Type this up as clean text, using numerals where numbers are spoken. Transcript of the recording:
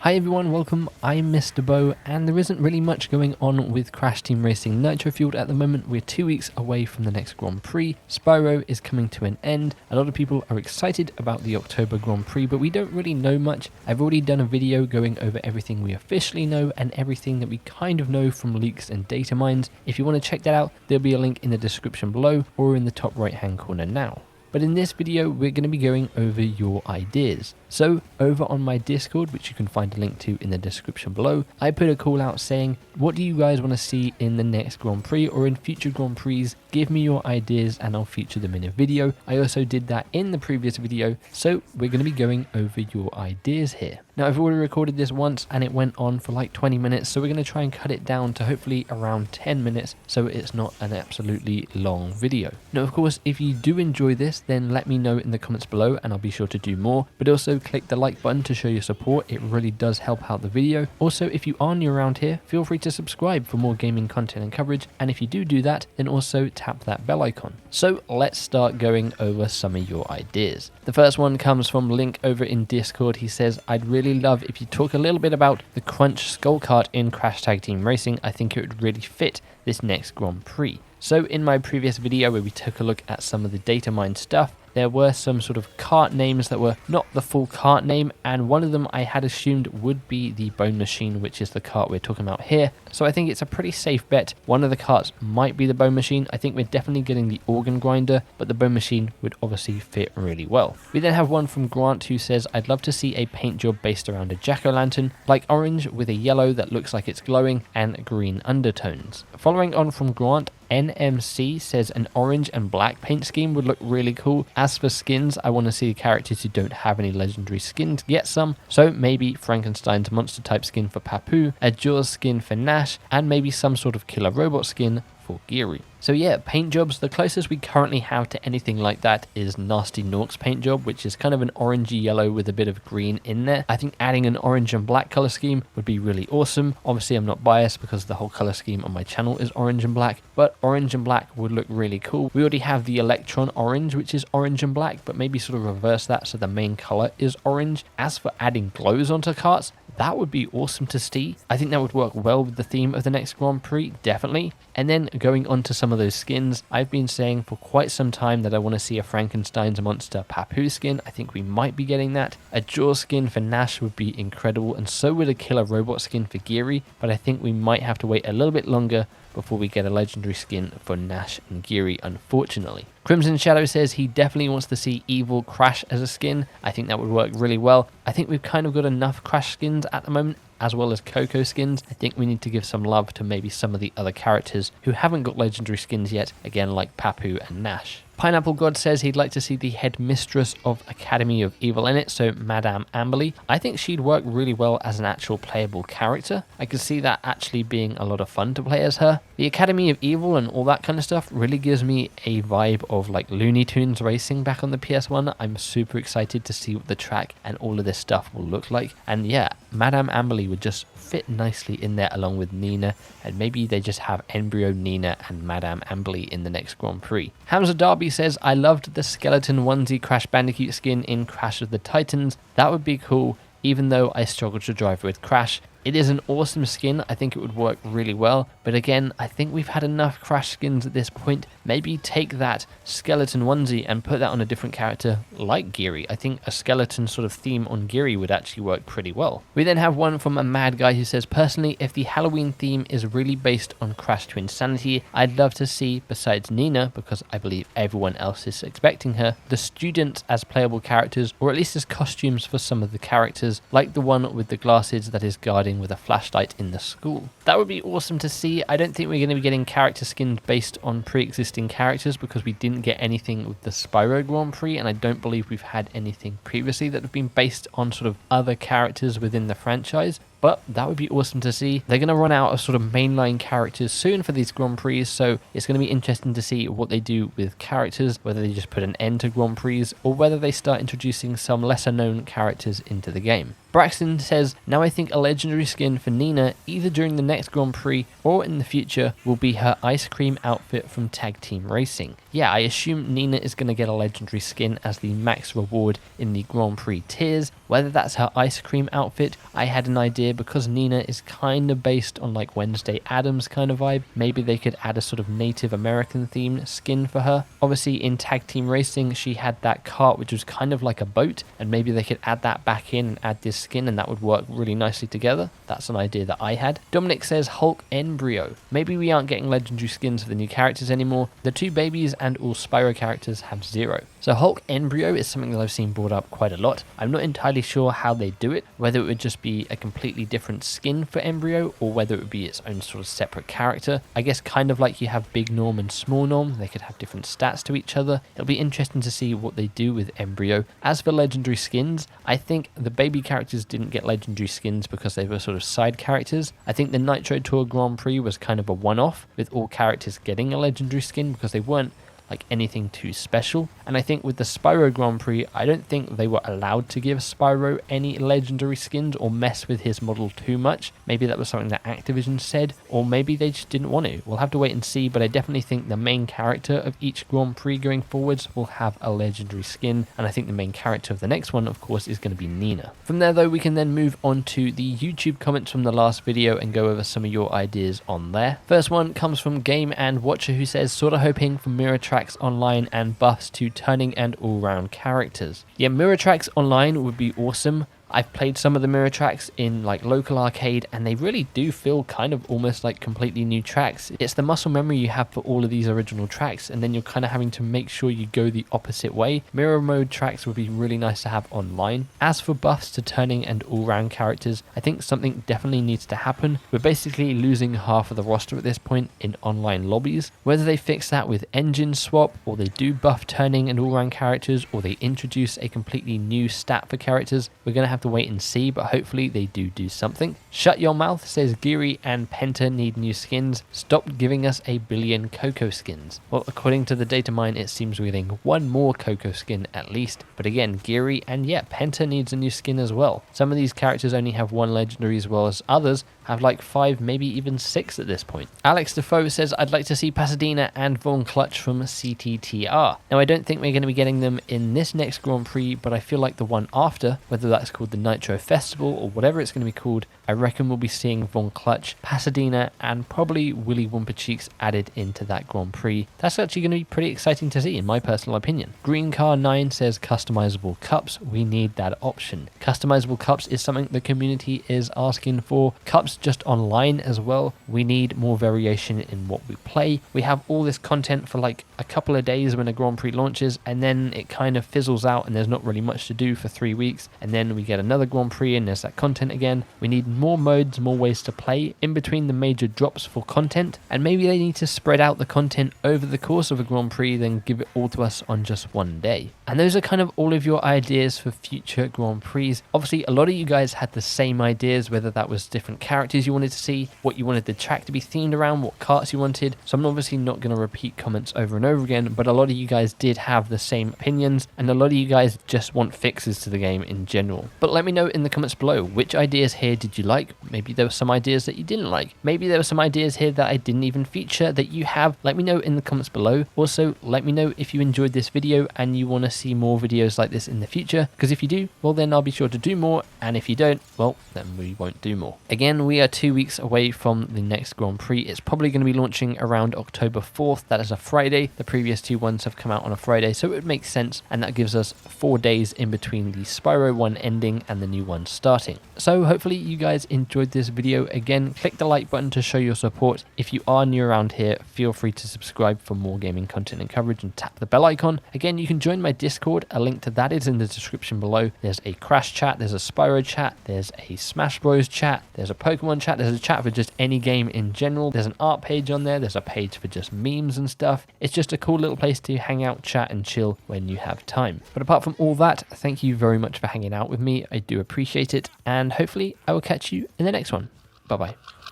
Hi everyone, welcome, I'm MisterBo, and there isn't really much going on with Crash Team Racing Nitro-Fueled at the moment. We're 2 weeks away from the next Grand Prix, Spyro is coming to an end, a lot of people are excited about the October Grand Prix, but we don't really know much. I've already done a video going over everything we officially know and everything that we kind of know from leaks and data mines. If you want to check that out, there'll be a link in the description below or in the top right hand corner now. But in this video, we're going to be going over your ideas. So over on my Discord, which you can find a link to in the description below, I put a call out saying, what do you guys want to see in the next Grand Prix or in future Grand Prix? Give me your ideas and I'll feature them in a video. I also did that in the previous video, so we're going to be going over your ideas here. Now I've already recorded this once and it went on for like 20 minutes, so we're going to try and cut it down to hopefully around 10 minutes so it's not an absolutely long video. Now of course, if you do enjoy this, then let me know in the comments below and I'll be sure to do more, but also click the like button to show your support. It really does help out the video. Also, if you are new around here, feel free to subscribe for more gaming content and coverage, and if you do that, then also tap that bell icon. So let's start going over some of your ideas. The first one comes from Link over in Discord. He says, I'd really love if you talk a little bit about the Crunch Skull Kart in Crash Tag Team Racing. I think it would really fit this next Grand Prix. So in my previous video where we took a look at some of the data mine stuff, there were some sort of kart names that were not the full kart name, and one of them I had assumed would be the Bone Machine, which is the kart we're talking about here. So I think it's a pretty safe bet. One of the karts might be the Bone Machine. I think we're definitely getting the Organ Grinder, but the Bone Machine would obviously fit really well. We then have one from Grant who says, I'd love to see a paint job based around a jack-o'-lantern, like orange with a yellow that looks like it's glowing and green undertones. Following on from Grant, NMC says an orange and black paint scheme would look really cool. As for skins, I want to see characters who don't have any legendary skins get some, so maybe Frankenstein's monster type skin for Papu, a Jaws skin for Nash, and maybe some sort of killer robot skin for Geary. So yeah, paint jobs, the closest we currently have to anything like that is Nasty Nork's paint job, which is kind of an orangey yellow with a bit of green in there. I think adding an orange and black color scheme would be really awesome. Obviously I'm not biased because the whole color scheme on my channel is orange and black, but orange and black would look really cool. We already have the Electron orange, which is orange and black, but maybe sort of reverse that so the main color is orange. As for adding glows onto karts, that would be awesome to see. I think that would work well with the theme of the next Grand Prix, definitely. And then going on to some of those skins, I've been saying for quite some time that I want to see a Frankenstein's monster Papu skin. I think we might be getting that. A Jaws skin for Nash would be incredible, and so would a killer robot skin for Geary, but I think we might have to wait a little bit longer before we get a legendary skin for Nash and Geary, unfortunately. Crimson Shadow says he definitely wants to see Evil Crash as a skin. I think that would work really well. I think we've kind of got enough Crash skins at the moment, as well as Coco skins. I think we need to give some love to maybe some of the other characters who haven't got legendary skins yet, again like Papu and Nash. Pineapple God says he'd like to see the headmistress of Academy of Evil in it, so Madame Amberly. I think she'd work really well as an actual playable character. I could see that actually being a lot of fun to play as her. The Academy of Evil and all that kind of stuff really gives me a vibe of like Looney Tunes racing back on the PS1. I'm super excited to see what the track and all of this stuff will look like. And yeah, Madame Amberly would just fit nicely in there along with Nina, and maybe they just have Embryo Nina and Madame Amberly in the next Grand Prix. Hamza Darby says, I loved the skeleton onesie Crash Bandicoot skin in Crash of the Titans. That would be cool, even though I struggled to drive with Crash. It is an awesome skin. I think it would work really well. But again, I think we've had enough Crash skins at this point. Maybe take that skeleton onesie and put that on a different character like Geary. I think a skeleton sort of theme on Geary would actually work pretty well. We then have one from a mad guy who says, personally, if the Halloween theme is really based on Crash to Insanity, I'd love to see, besides Nina, because I believe everyone else is expecting her, the students as playable characters, or at least as costumes for some of the characters, like the one with the glasses that is guarding with a flashlight in the school. That would be awesome to see. I don't think we're going to be getting character skins based on pre-existing characters because we didn't get anything with the Spyro Grand Prix, and I don't believe we've had anything previously that have been based on sort of other characters within the franchise. But that would be awesome to see. They're going to run out of sort of mainline characters soon for these Grand Prix, so it's going to be interesting to see what they do with characters, whether they just put an end to Grand Prix or whether they start introducing some lesser known characters into the game. Braxton says, now I think a legendary skin for Nina, either during the next Grand Prix or in the future, will be her ice cream outfit from Tag Team Racing. yeah, I assume Nina is going to get a legendary skin as the max reward in the Grand Prix tiers. Whether that's her ice cream outfit, I had an idea because Nina is kind of based on like Wednesday Addams kind of vibe. Maybe they could add a sort of Native American themed skin for her. Obviously in Tag Team Racing, she had that cart which was kind of like a boat, and maybe they could add that back in and add this skin, and that would work really nicely together. That's an idea that I had. Dominic says Hulk Embryo. Maybe we aren't getting legendary skins for the new characters anymore. The 2 babies and all Spyro characters have 0. So Hulk Embryo is something that I've seen brought up quite a lot. I'm not entirely sure how they do it, whether it would just be a completely different skin for Embryo or whether it would be its own sort of separate character. I guess kind of like you have Big Norm and Small Norm, they could have different stats to each other. It'll be interesting to see what they do with Embryo. As for legendary skins, I think the baby characters didn't get legendary skins because they were sort of side characters. I think the Nitro Tour Grand Prix was kind of a one-off with all characters getting a legendary skin because they weren't like anything too special. And I think with the Spyro Grand Prix, I don't think they were allowed to give Spyro any legendary skins or mess with his model too much. Maybe that was something that Activision said, or maybe they just didn't want to. We'll have to wait and see, but I definitely think the main character of each Grand Prix going forwards will have a legendary skin, and I think the main character of the next one, of course, is going to be Nina. From there though, we can then move on to the YouTube comments from the last video and go over some of your ideas on there. First one comes from Game and Watcher, who says, sorta hoping for mirror tracks online and buffs to turning and all-round characters. Yeah, mirror tracks online would be awesome. I've played some of the mirror tracks in like local arcade, and they really do feel kind of almost like completely new tracks. It's the muscle memory you have for all of these original tracks, and then you're kind of having to make sure you go the opposite way. Mirror mode tracks would be really nice to have online. As for buffs to turning and all-round characters, I think something definitely needs to happen. We're basically losing half of the roster at this point in online lobbies. Whether they fix that with engine swap, or they do buff turning and all-round characters, or they introduce a completely new stat for characters, we're going to have to wait and see, but hopefully they do something. Shut Your Mouth says Geary and Penta need new skins. Stop giving us 1 billion Coco skins. Well, according to the data mine, it seems we're getting 1 more Coco skin at least. But again, Geary and yeah, Penta needs a new skin as well. Some of these characters only have 1 legendary, as well as others have like 5, maybe even 6 at this point. Alex Defoe says, I'd like to see Pasadena and Vaughn Clutch from CTTR. Now, I don't think we're going to be getting them in this next Grand Prix, but I feel like the one after, whether that's called the Nitro Festival or whatever it's going to be called, I reckon we'll be seeing Vaughn Clutch, Pasadena, and probably Willy Wumpa Cheeks added into that Grand Prix. That's actually going to be pretty exciting to see, in my personal opinion. Green Car 9 says customizable cups. We need that option. Customizable cups is something the community is asking for. Cups just online as well. We need more variation in what we play. We have all this content for like a couple of days when a Grand Prix launches, and then it kind of fizzles out and there's not really much to do for 3 weeks, and then we get another Grand Prix and there's that content again. We need more modes, more ways to play in between the major drops for content, and maybe they need to spread out the content over the course of a Grand Prix than give it all to us on just one day. And those are kind of all of your ideas for future Grand Prix. Obviously, a lot of you guys had the same ideas, whether that was different characters you wanted to see, what you wanted the track to be themed around, what carts you wanted. So I'm obviously not going to repeat comments over and over again, but a lot of you guys did have the same opinions, and a lot of you guys just want fixes to the game in general. But let me know in the comments below, which ideas here did you like? Maybe there were some ideas that you didn't like. Maybe there were some ideas here that I didn't even feature that you have. Let me know in the comments below. Also, let me know if you enjoyed this video and you want to see more videos like this in the future, because if you do, well then I'll be sure to do more, and if you don't, well then we won't do more. Again, we are 2 weeks away from the next Grand Prix. It's probably going to be launching around October 4th. That is a Friday. The previous 2 ones have come out on a Friday, so it would make sense, and that gives us 4 days in between the Spyro one ending and the new one starting. So hopefully you guys enjoyed this video. Again, click the like button to show your support. If you are new around here, feel free to subscribe for more gaming content and coverage, and tap the bell icon. Again, you can join my Discord. A link to that is in the description below. There's a Crash chat, there's a Spyro chat, there's a Smash Bros chat, there's a Pokemon chat, there's a chat for just any game in general. There's an art page on there, there's a page for just memes and stuff. It's just a cool little place to hang out, chat, and chill when you have time. But apart from all that, thank you very much for hanging out with me. I do appreciate it, and hopefully I will catch you in the next one. Bye bye.